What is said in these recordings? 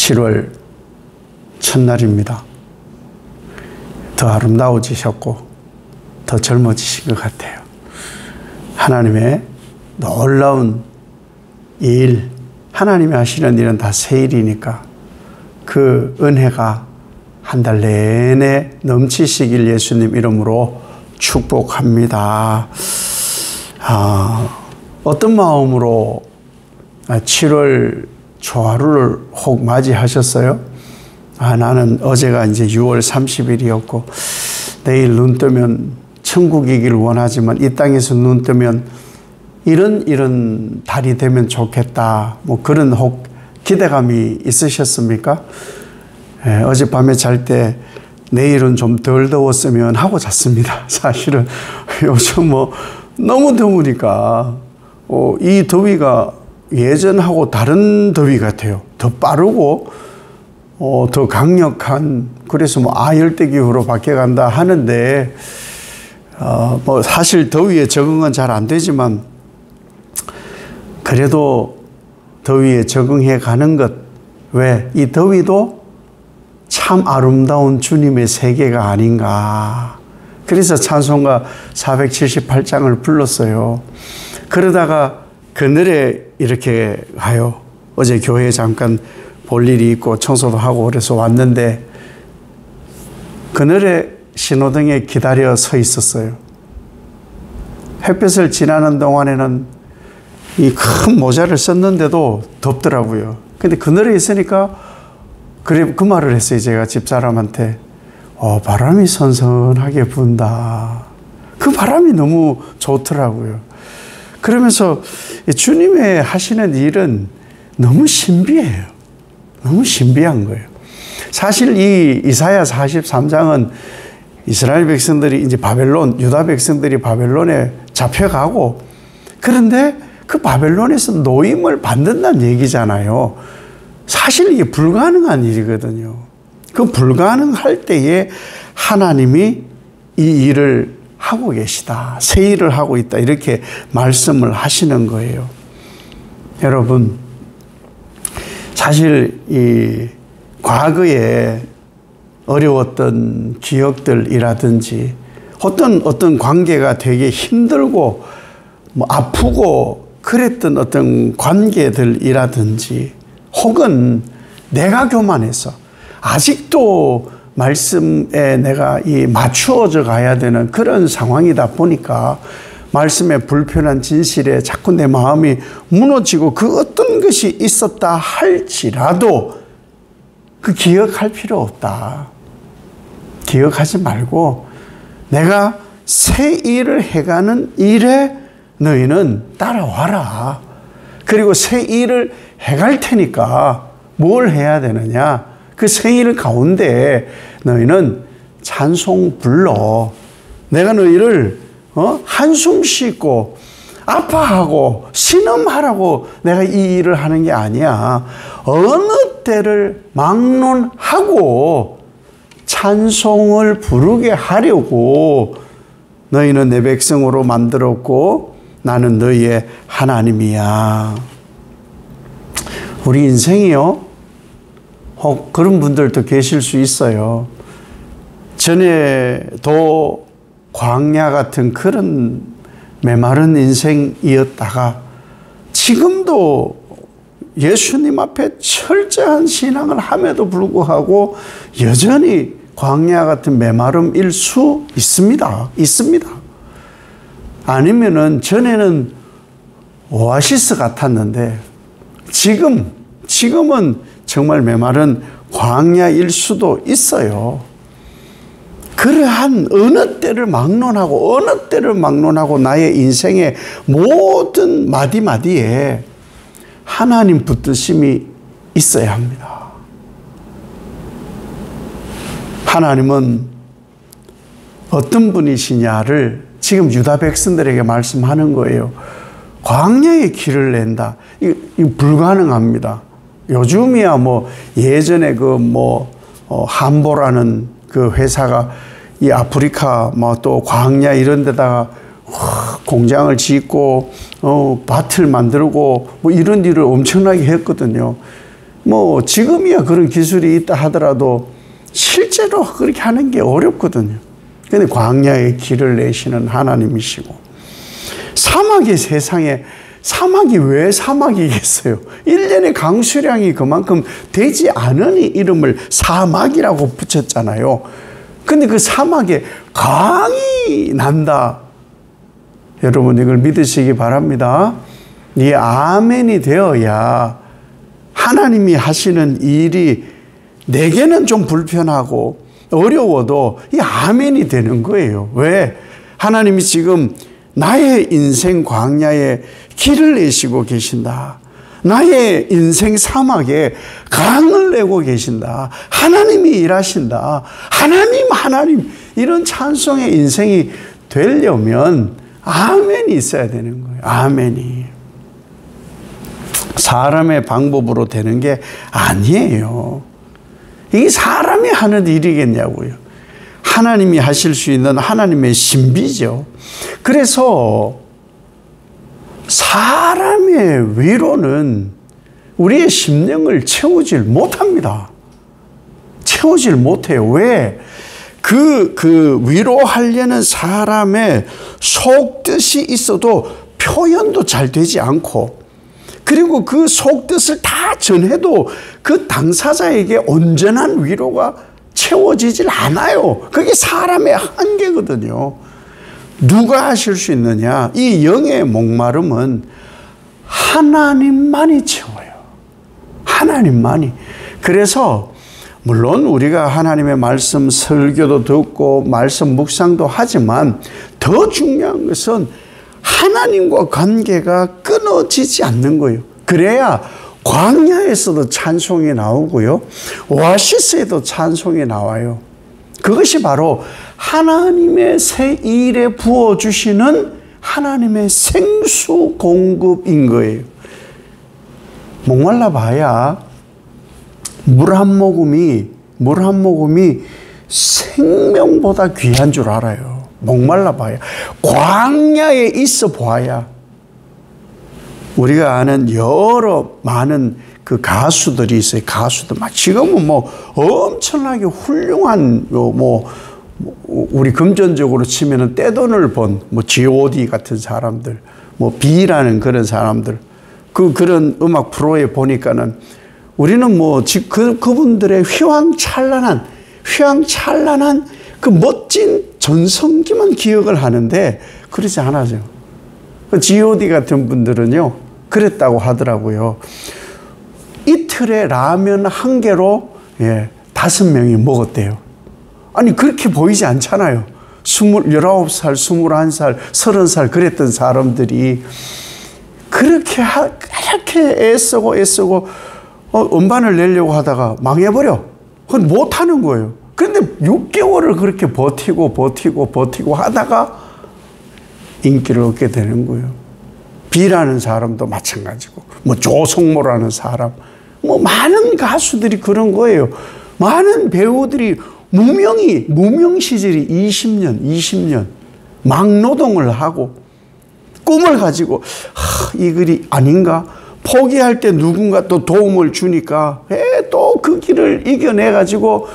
7월 첫날입니다. 더 아름다워지셨고 더 젊어지신 것 같아요. 하나님의 놀라운 일, 하나님이 하시는 일은 다 새 일이니까 그 은혜가 한 달 내내 넘치시길 예수님 이름으로 축복합니다. 어떤 마음으로 7월 초하루를 혹 맞이하셨어요? 나는 어제가 이제 6월 30일이었고 내일 눈 뜨면 천국이길 원하지만 이 땅에서 눈 뜨면 이런 달이 되면 좋겠다. 뭐 그런 혹 기대감이 있으셨습니까? 어젯밤에 잘 때 내일은 좀 덜 더웠으면 하고 잤습니다. 사실은 요즘 뭐 너무 더우니까 이 더위가 예전하고 다른 더위 같아요. 더 빠르고 더 강력한, 그래서 뭐 아열대기후로 바뀌어간다 하는데 뭐 사실 더위에 적응은 잘 안 되지만 그래도 더위에 적응해 가는 것, 왜 이 더위도 참 아름다운 주님의 세계가 아닌가. 그래서 찬송가 478장을 불렀어요. 그러다가 그늘에 이렇게 가요. 어제 교회에 잠깐 볼 일이 있고 청소도 하고 그래서 왔는데 그늘에 신호등에 기다려 서 있었어요. 햇볕을 지나는 동안에는 이 큰 모자를 썼는데도 덥더라고요. 근데 그늘에 있으니까 그래 그 말을 했어요. 제가 집사람한테 바람이 선선하게 분다. 그 바람이 너무 좋더라고요. 그러면서 주님의 하시는 일은 너무 신비해요. 너무 신비한 거예요. 사실 이 이사야 43장은 이스라엘 백성들이 이제 유다 백성들이 바벨론에 잡혀가고, 그런데 그 바벨론에서 노임을 받는다는 얘기잖아요. 사실 이게 불가능한 일이거든요. 그 불가능할 때에 하나님이 이 일을 하고 계시다. 새 일을 하고 있다. 이렇게 말씀을 하시는 거예요. 여러분, 사실 이 과거에 어려웠던 기억들이라든지 어떤 관계가 되게 힘들고 뭐 아프고 그랬던 어떤 관계들이라든지 혹은 내가 교만해서 아직도 말씀에 내가 맞추어져 가야 되는 그런 상황이다 보니까 말씀의 불편한 진실에 자꾸 내 마음이 무너지고 그 어떤 것이 있었다 할지라도 그 기억할 필요 없다. 기억하지 말고 내가 새 일을 해가는 일에 너희는 따라와라. 그리고 새 일을 해갈 테니까 뭘 해야 되느냐? 그 새 일 가운데 너희는 찬송 불러. 내가 너희를 한숨 쉬고 아파하고 신음하라고 내가 이 일을 하는 게 아니야. 어느 때를 막론하고 찬송을 부르게 하려고 너희는 내 백성으로 만들었고 나는 너희의 하나님이야. 우리 인생이요, 혹 그런 분들도 계실 수 있어요. 전에도 광야 같은 그런 메마른 인생이었다가 지금도 예수님 앞에 철저한 신앙을 함에도 불구하고 여전히 광야 같은 메마름일 수 있습니다. 아니면은 전에는 오아시스 같았는데 지금은 정말 메마른 광야일 수도 있어요. 그러한 어느 때를 막론하고 나의 인생의 모든 마디마디에 하나님 붙드심이 있어야 합니다. 하나님은 어떤 분이시냐를 지금 유다 백성들에게 말씀하는 거예요. 광야의 길을 낸다. 이거 불가능합니다. 요즘이야 뭐 예전에 함보라는 그 회사가 이 아프리카 또 광야 이런 데다가 공장을 짓고 밭을 만들고 이런 일을 엄청나게 했거든요. 뭐 지금이야 그런 기술이 있다 하더라도 실제로 그렇게 하는 게 어렵거든요. 근데 광야에 길을 내시는 하나님이시고, 사막의 세상에, 사막이 왜 사막이겠어요? 1년의 강수량이 그만큼 되지 않으니 이름을 사막이라고 붙였잖아요. 근데 그 사막에 강이 난다. 여러분 이걸 믿으시기 바랍니다. 이 아멘이 되어야 하나님이 하시는 일이 내게는 좀 불편하고 어려워도 이 아멘이 되는 거예요. 왜? 하나님이 지금 나의 인생 광야에 길을 내시고 계신다. 나의 인생 사막에 강을 내고 계신다. 하나님이 일하신다. 하나님 이런 찬송의 인생이 되려면 아멘이 있어야 되는 거예요. 아멘이. 사람의 방법으로 되는 게 아니에요. 이게 사람이 하는 일이겠냐고요. 하나님이 하실 수 있는 하나님의 신비죠. 그래서 사람의 위로는 우리의 심령을 채우질 못합니다. 채우질 못해요. 왜? 그 위로하려는 사람의 속뜻이 있어도 표현도 잘 되지 않고, 그리고 그 속뜻을 다 전해도 그 당사자에게 온전한 위로가 채워지질 않아요. 그게 사람의 한계거든요. 누가 하실 수 있느냐? 이 영의 목마름은 하나님만이 채워요. 하나님만이. 그래서 물론 우리가 하나님의 말씀 설교도 듣고 말씀 묵상도 하지만 더 중요한 것은 하나님과 관계가 끊어지지 않는 거예요. 그래야 광야에서도 찬송이 나오고요, 오아시스에도 찬송이 나와요. 그것이 바로 하나님의 새 일에 부어주시는 하나님의 생수 공급인 거예요. 목말라 봐야 물 한 모금이 생명보다 귀한 줄 알아요. 목말라 봐야. 광야에 있어 봐야. 우리가 아는 여러 많은 그 가수들이 있어요. 가수들. 막 지금은 뭐 엄청나게 훌륭한 우리 금전적으로 치면은 떼돈을 번 뭐 G.O.D 같은 사람들, 뭐 B라는 그런 사람들, 그런 음악 프로에 보니까는 우리는 뭐 그분들의 휘황찬란한 그 멋진 전성기만 기억을 하는데 그러지 않아요. 그 G.O.D 같은 분들은요, 그랬다고 하더라고요. 이틀에 라면 한 개로 5명이 먹었대요. 아니, 그렇게 보이지 않잖아요. 19살, 21살, 30살 그랬던 사람들이 그렇게 애쓰고 음반을 내려고 하다가 망해버려. 그건 못하는 거예요. 그런데 6개월을 그렇게 버티고 하다가 인기를 얻게 되는 거예요. B라는 사람도 마찬가지고, 뭐 조성모라는 사람, 뭐 많은 가수들이 그런 거예요. 많은 배우들이 무명 시절이 20년 막노동을 하고 꿈을 가지고 이 글이 아닌가? 포기할 때 누군가 또 도움을 주니까 또 그 길을 이겨내가지고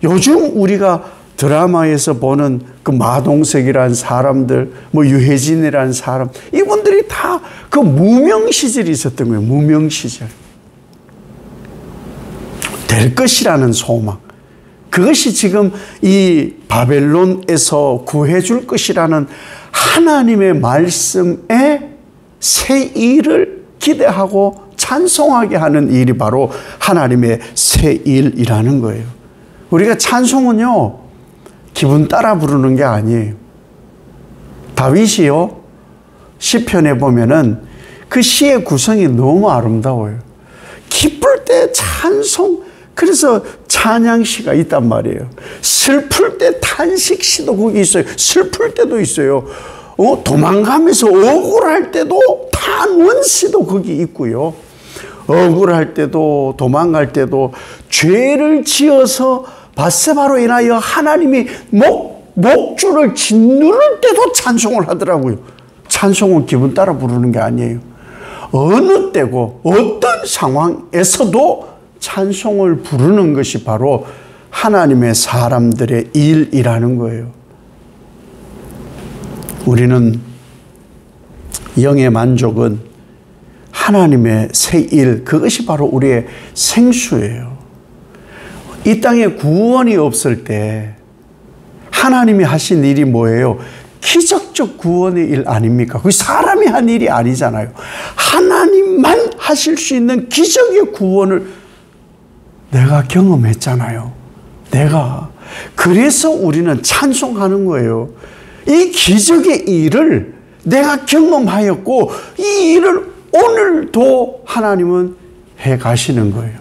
요즘 우리가 드라마에서 보는 그 마동석이라는 사람들, 뭐 유해진이라는 사람, 이분들이 다 그 무명 시절이 있었던 거예요. 무명 시절. 될 것이라는 소망. 그것이 지금 이 바벨론에서 구해줄 것이라는 하나님의 말씀에 새 일을 기대하고 찬송하게 하는 일이 바로 하나님의 새 일이라는 거예요. 우리가 찬송은요, 기분 따라 부르는 게 아니에요. 다윗이요, 시편에 보면은 그 시의 구성이 너무 아름다워요. 기쁠 때 찬송, 그래서 찬양시가 있단 말이에요. 슬플 때 탄식시도 거기 있어요. 슬플 때도 있어요. 도망가면서 억울할 때도 탄원시도 거기 있고요. 억울할 때도 도망갈 때도 죄를 지어서 밧세바로 인하여 하나님이 목줄을 짓누를 때도 찬송을 하더라고요. 찬송은 기분 따라 부르는 게 아니에요. 어느 때고 어떤 상황에서도 찬송을 부르는 것이 바로 하나님의 사람들의 일이라는 거예요. 우리는 영의 만족은 하나님의 새 일, 그것이 바로 우리의 생수예요. 이 땅에 구원이 없을 때 하나님이 하신 일이 뭐예요? 기적적 구원의 일 아닙니까? 그게 사람이 한 일이 아니잖아요. 하나님만 하실 수 있는 기적의 구원을 내가 경험했잖아요. 그래서 우리는 찬송하는 거예요. 이 기적의 일을 내가 경험하였고 이 일을 오늘도 하나님은 해 가시는 거예요.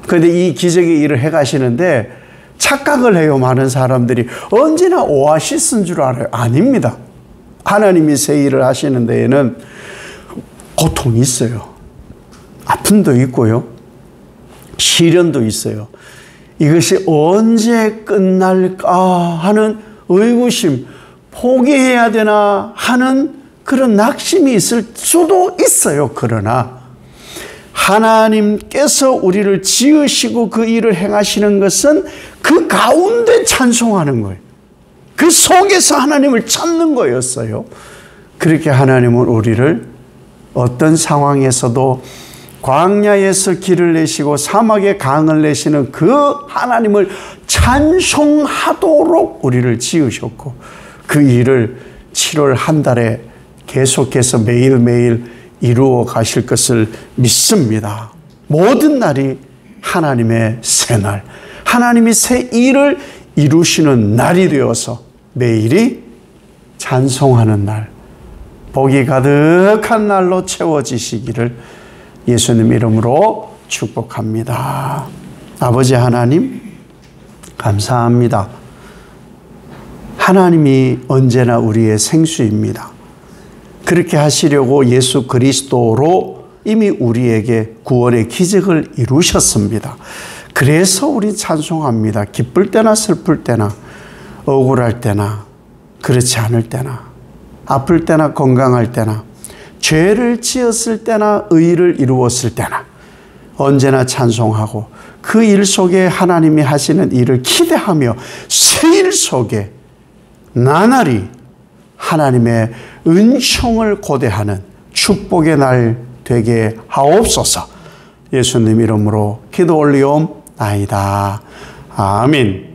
그런데 이 기적의 일을 해 가시는데 착각을 해요. 많은 사람들이 언제나 오아시스인 줄 알아요. 아닙니다. 하나님이 새 일을 하시는 데에는 고통이 있어요. 아픔도 있고요. 시련도 있어요. 이것이 언제 끝날까 하는 의구심, 포기해야 되나 하는 그런 낙심이 있을 수도 있어요. 그러나 하나님께서 우리를 지으시고 그 일을 행하시는 것은 그 가운데 찬송하는 거예요. 그 속에서 하나님을 찾는 거였어요. 그렇게 하나님은 우리를 어떤 상황에서도 광야에서 길을 내시고 사막에 강을 내시는 그 하나님을 찬송하도록 우리를 지으셨고 그 일을 7월 한 달에 계속해서 매일매일 이루어 가실 것을 믿습니다. 모든 날이 하나님의 새 날, 하나님이 새 일을 이루시는 날이 되어서 매일이 찬송하는 날, 복이 가득한 날로 채워지시기를 예수님 이름으로 축복합니다. 아버지 하나님, 감사합니다. 하나님이 언제나 우리의 생수입니다. 그렇게 하시려고 예수 그리스도로 이미 우리에게 구원의 기적을 이루셨습니다. 그래서 우리 찬송합니다. 기쁠 때나 슬플 때나 억울할 때나 그렇지 않을 때나 아플 때나 건강할 때나 죄를 지었을 때나 의를 이루었을 때나 언제나 찬송하고 그 일 속에 하나님이 하시는 일을 기대하며 새 일 속에 나날이 하나님의 은총을 고대하는 축복의 날 되게 하옵소서. 예수님 이름으로 기도 올리옵나이다. 아멘.